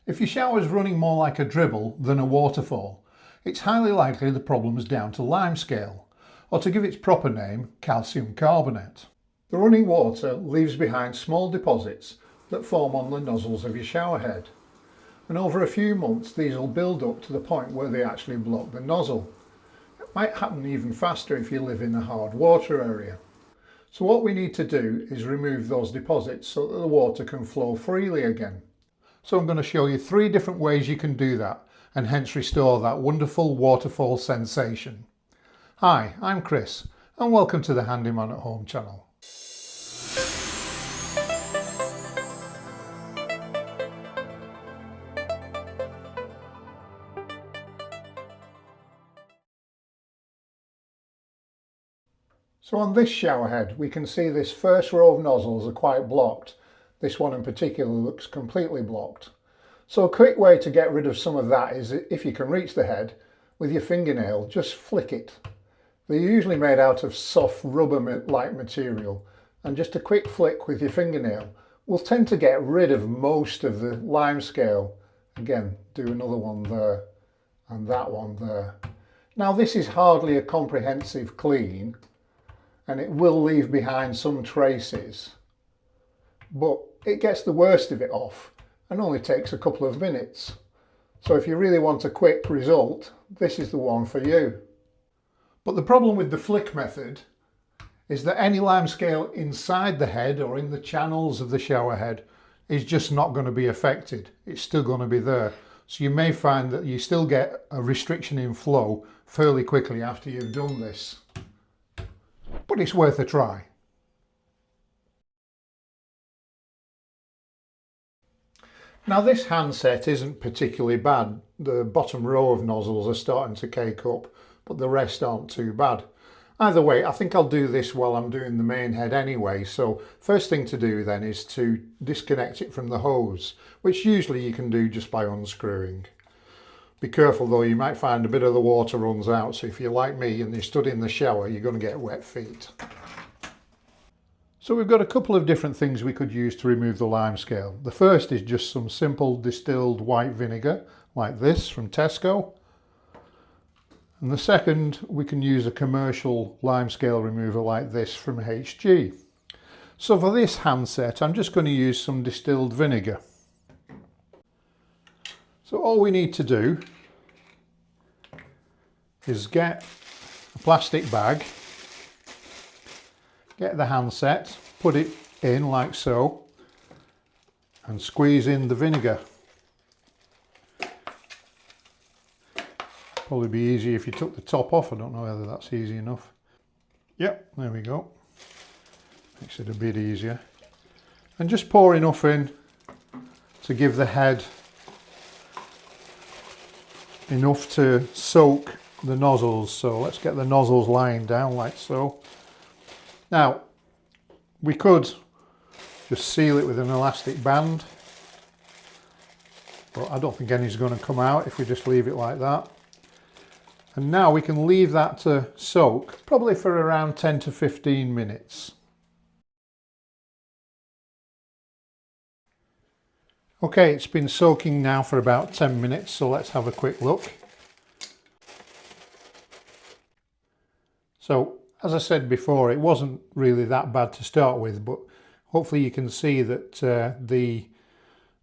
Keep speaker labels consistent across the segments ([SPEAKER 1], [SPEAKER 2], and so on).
[SPEAKER 1] If your shower is running more like a dribble than a waterfall, it's highly likely the problem is down to limescale, or to give its proper name, calcium carbonate. The running water leaves behind small deposits that form on the nozzles of your shower head, and over a few months these will build up to the point where they actually block the nozzle. It might happen even faster if you live in a hard water area. So what we need to do is remove those deposits so that the water can flow freely again. So I'm going to show you 3 different ways you can do that and hence restore that wonderful waterfall sensation. Hi, I'm Chris and welcome to the Handyman at Home channel. So on this shower head we can see this first row of nozzles are quite blocked. This one in particular looks completely blocked. So a quick way to get rid of some of that is, if you can reach the head, with your fingernail just flick it. They're usually made out of soft rubber-like material, and just a quick flick with your fingernail will tend to get rid of most of the limescale. Again, do another one there and that one there. Now this is hardly a comprehensive clean and it will leave behind some traces, but it gets the worst of it off and only takes a couple of minutes. So if you really want a quick result, this is the one for you. But the problem with the flick method is that any limescale inside the head or in the channels of the shower head is just not going to be affected. It's still going to be there. So you may find that you still get a restriction in flow fairly quickly after you've done this. But it's worth a try. Now this handset isn't particularly bad. The bottom row of nozzles are starting to cake up, but the rest aren't too bad. Either way, I think I'll do this while I'm doing the main head anyway. So first thing to do then is to disconnect it from the hose, which usually you can do just by unscrewing. Be careful though, you might find a bit of the water runs out, so if you're like me and you stood in the shower, you're going to get wet feet. So we've got a couple of different things we could use to remove the limescale. The first is just some simple distilled white vinegar, like this from Tesco. And the second, we can use a commercial limescale remover like this from HG. So for this handset, I'm just going to use some distilled vinegar. So all we need to do is get a plastic bag, get the handset, put it in like so, and squeeze in the vinegar. Probably be easier if you took the top off. I don't know whether that's easy enough. Yep, there we go. Makes it a bit easier. And just pour enough in to give the head enough to soak the nozzles. So let's get the nozzles lying down like so. Now, we could just seal it with an elastic band, but I don't think any's going to come out if we just leave it like that. And now we can leave that to soak, probably for around 10 to 15 minutes. Okay, it's been soaking now for about 10 minutes, so let's have a quick look. So, as I said before, it wasn't really that bad to start with, but hopefully you can see that the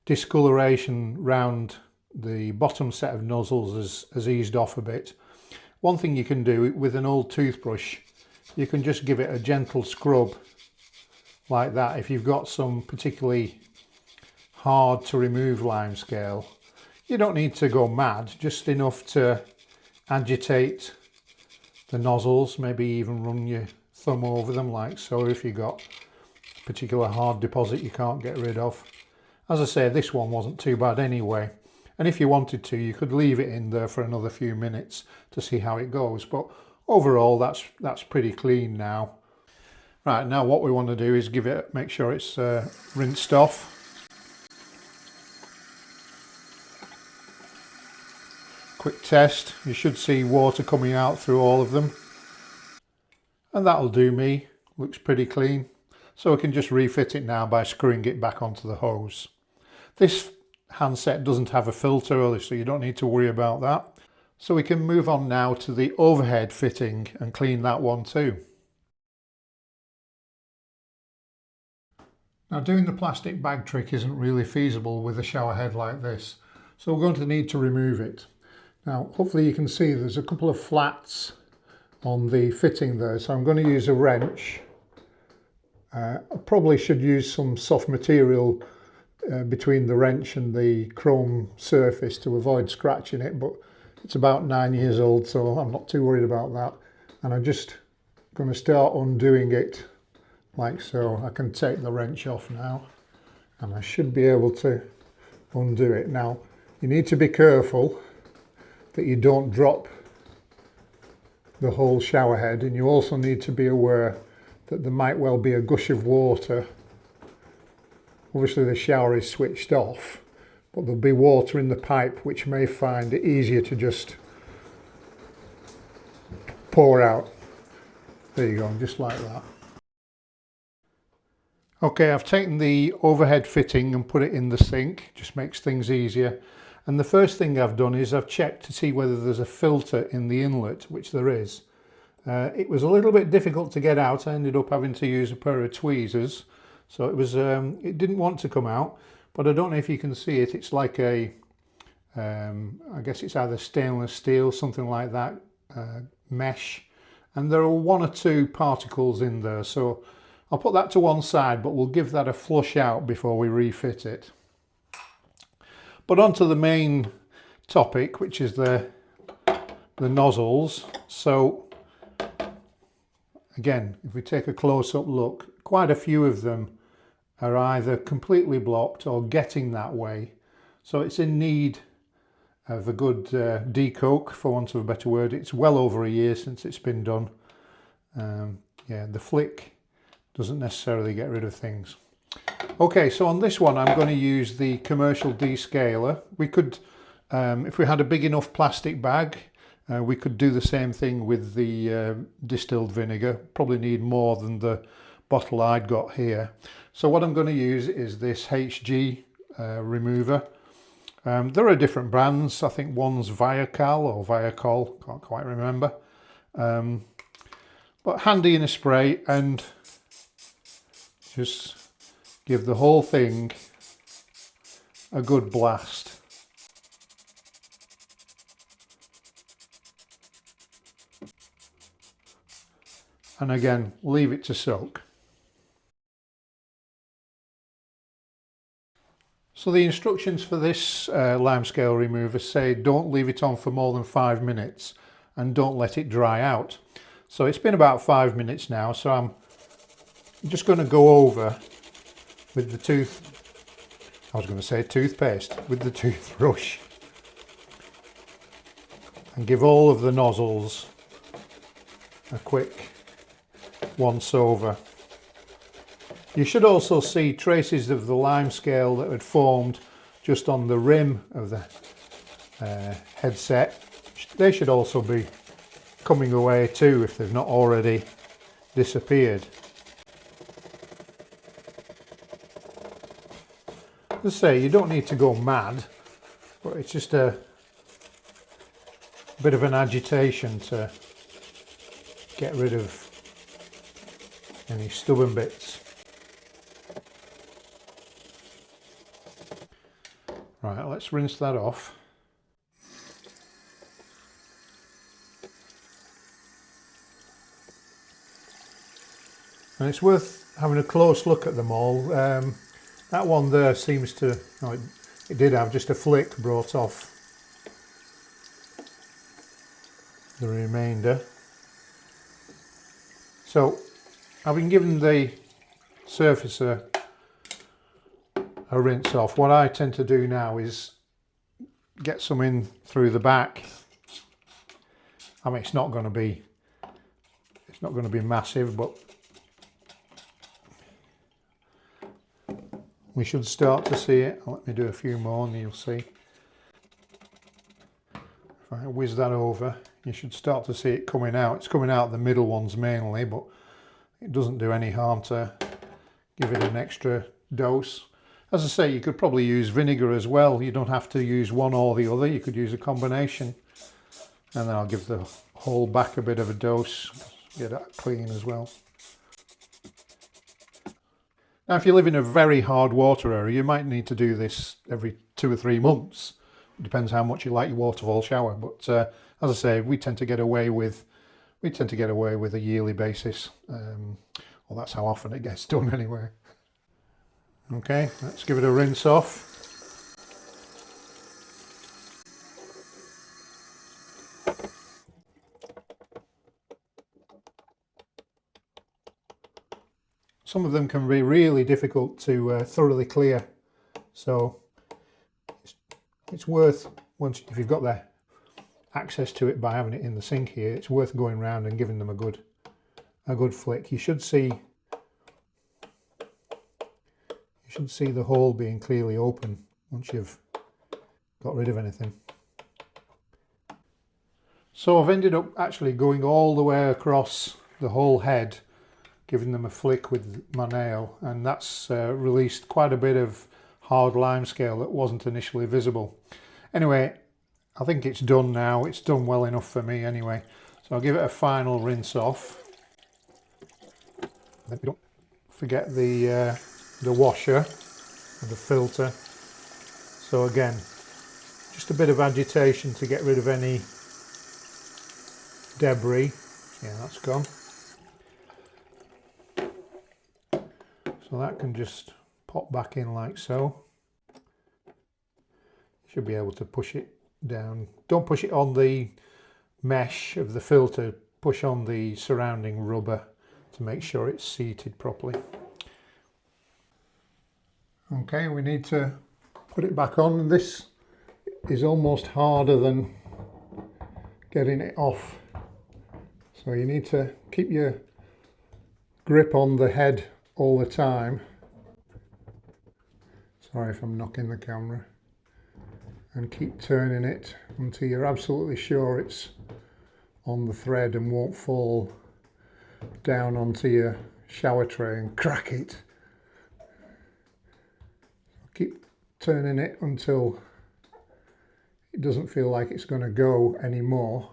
[SPEAKER 1] discoloration round the bottom set of nozzles has eased off a bit. One thing you can do with an old toothbrush, you can just give it a gentle scrub like that. If you've got some particularly hard to remove limescale, you don't need to go mad, just enough to agitate the nozzles, maybe even run your thumb over them like so if you've got a particular hard deposit you can't get rid of. As I say, this one wasn't too bad anyway, and if you wanted to you could leave it in there for another few minutes to see how it goes, but overall that's pretty clean now. Right, now what we want to do is make sure it's rinsed off. Quick test, you should see water coming out through all of them, and that'll do me. Looks pretty clean, so we can just refit it now by screwing it back onto the hose. This handset doesn't have a filter, so you don't need to worry about that. So we can move on now to the overhead fitting and clean that one too. Now, doing the plastic bag trick isn't really feasible with a shower head like this, so we're going to need to remove it. Now, hopefully you can see there's a couple of flats on the fitting there, so I'm going to use a wrench. I probably should use some soft material between the wrench and the chrome surface to avoid scratching it, but it's about 9 years old, so I'm not too worried about that. And I'm just going to start undoing it like so. I can take the wrench off now and I should be able to undo it. Now, you need to be careful that you don't drop the whole shower head, and you also need to be aware that there might well be a gush of water. Obviously the shower is switched off, but there'll be water in the pipe which may find it easier to just pour out. There you go, just like that. Okay, I've taken the overhead fitting and put it in the sink, just makes things easier. And the first thing I've done is I've checked to see whether there's a filter in the inlet, which there is. It was a little bit difficult to get out. I ended up having to use a pair of tweezers, so it didn't want to come out. But I don't know if you can see it. It's like a, I guess it's either stainless steel, something like that, mesh, and there are 1 or 2 particles in there. So I'll put that to one side, but we'll give that a flush out before we refit it. But onto the main topic, which is the nozzles. So again, if we take a close-up look, quite a few of them are either completely blocked or getting that way. So it's in need of a good decoke, for want of a better word. It's well over a year since it's been done. Yeah, the flick doesn't necessarily get rid of things. Okay, so on this one I'm going to use the commercial descaler. We could, if we had a big enough plastic bag, we could do the same thing with the distilled vinegar. Probably need more than the bottle I'd got here. So what I'm going to use is this HG remover. There are different brands. I think one's Viacal or Viacol, can't quite remember. But handy in a spray, and just give the whole thing a good blast. And again, leave it to soak. So the instructions for this Limescale remover say don't leave it on for more than 5 minutes and don't let it dry out. So it's been about 5 minutes now, so I'm just going to go over with the toothpaste, with the toothbrush, and give all of the nozzles a quick once over. You should also see traces of the Limescale that had formed just on the rim of the headset. They should also be coming away too if they've not already disappeared. As I say, you don't need to go mad, but it's just a bit of an agitation to get rid of any stubborn bits. Right, let's rinse that off. And it's worth having a close look at them all. That one there seems to, no, it did have just a flick brought off the remainder. So, having given the surface a rinse off, what I tend to do now is get some in through the back. I mean, it's not going to be massive, but we should start to see it. Let me do a few more and you'll see. If I whiz that over, you should start to see it coming out. It's coming out the middle ones mainly, but it doesn't do any harm to give it an extra dose. As I say, you could probably use vinegar as well. You don't have to use one or the other. You could use a combination. And then I'll give the whole back a bit of a dose, get that clean as well. Now, if you live in a very hard water area, you might need to do this every 2 or 3 months. It depends how much you like your waterfall shower. But as I say, we tend to get away with a yearly basis. Well, that's how often it gets done anyway. Okay, let's give it a rinse off. Some of them can be really difficult to thoroughly clear, so it's worth, if you've got the access to it by having it in the sink here, it's worth going around and giving them a good flick. You should see the hole being clearly open once you've got rid of anything. So I've ended up actually going all the way across the whole head, giving them a flick with my nail, and that's released quite a bit of hard limescale that wasn't initially visible. Anyway, I think it's done now. It's done well enough for me anyway. So I'll give it a final rinse off. Then we don't forget the washer and the filter. So again, just a bit of agitation to get rid of any debris. Yeah, that's gone. So that can just pop back in like so. You should be able to push it down. Don't push it on the mesh of the filter, push on the surrounding rubber to make sure it's seated properly. Okay, we need to put it back on, and this is almost harder than getting it off. So you need to keep your grip on the head all the time. Sorry if I'm knocking the camera. And keep turning it until you're absolutely sure it's on the thread and won't fall down onto your shower tray and crack it. Keep turning it until it doesn't feel like it's going to go anymore.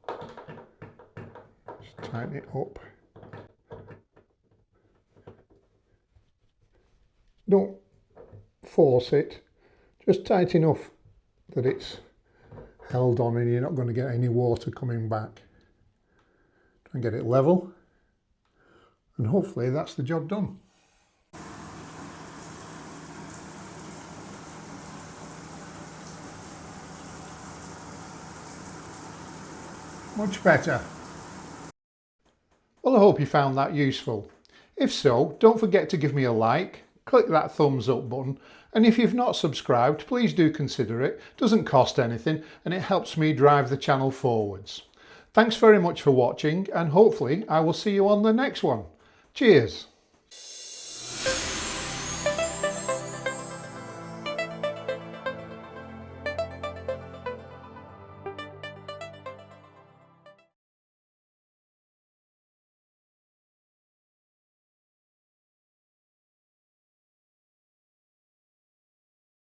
[SPEAKER 1] Just tighten it up. Don't force it, just tight enough that it's held on and you're not going to get any water coming back. Try and get it level, and hopefully that's the job done. Much better. Well, I hope you found that useful. If so, don't forget to give me a like, click that thumbs up button, and if you've not subscribed, please do consider it. It doesn't cost anything and it helps me drive the channel forwards. Thanks very much for watching, and hopefully I will see you on the next one. Cheers!